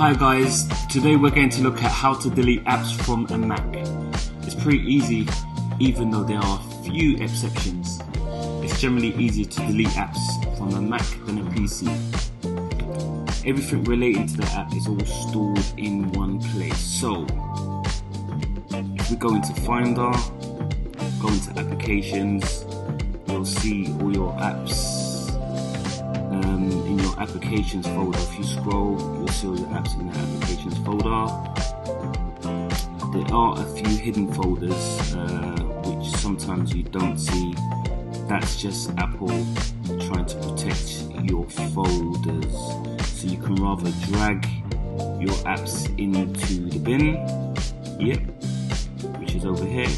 Hi guys, today we're going to look at how to delete apps from a Mac. It's pretty easy, even though there are a few exceptions. It's generally easier to delete apps from a Mac than a PC. Everything relating to the app is all stored in one place. So, if we go into Finder, go into Applications, you'll see all your apps in your Applications folder. If you scroll, you'll see all your apps in the Applications folder. There are a few hidden folders which sometimes you don't see. That's just Apple trying to protect your folders. So you can rather drag your apps into the bin, which is over here,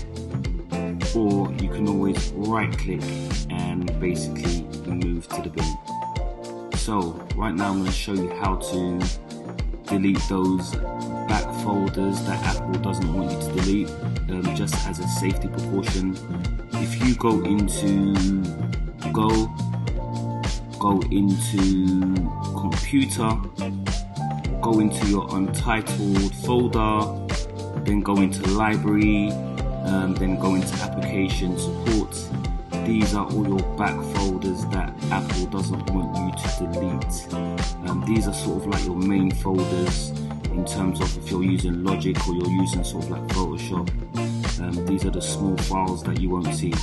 or you can always right click and basically move to the bin. So right now I'm going to show you how to delete those back folders that Apple doesn't want you to delete, just as a safety precaution. If you go into Computer, go into your Untitled folder, then go into Library, then go into Application Support. These are all your back folders that Apple doesn't want you to delete. These are sort of like your main folders in terms of if you're using Logic or you're using sort of like Photoshop. These are the small files that you won't see.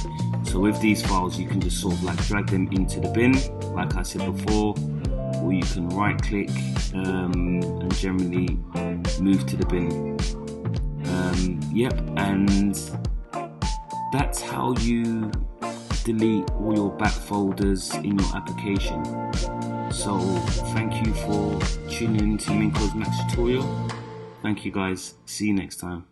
So with these files you can just sort of like drag them into the bin, like I said before, or you can right click and generally move to the bin. And that's how you delete all your back folders in your application. So thank you for tuning in to Minko's Max tutorial. Thank you guys, see you next time.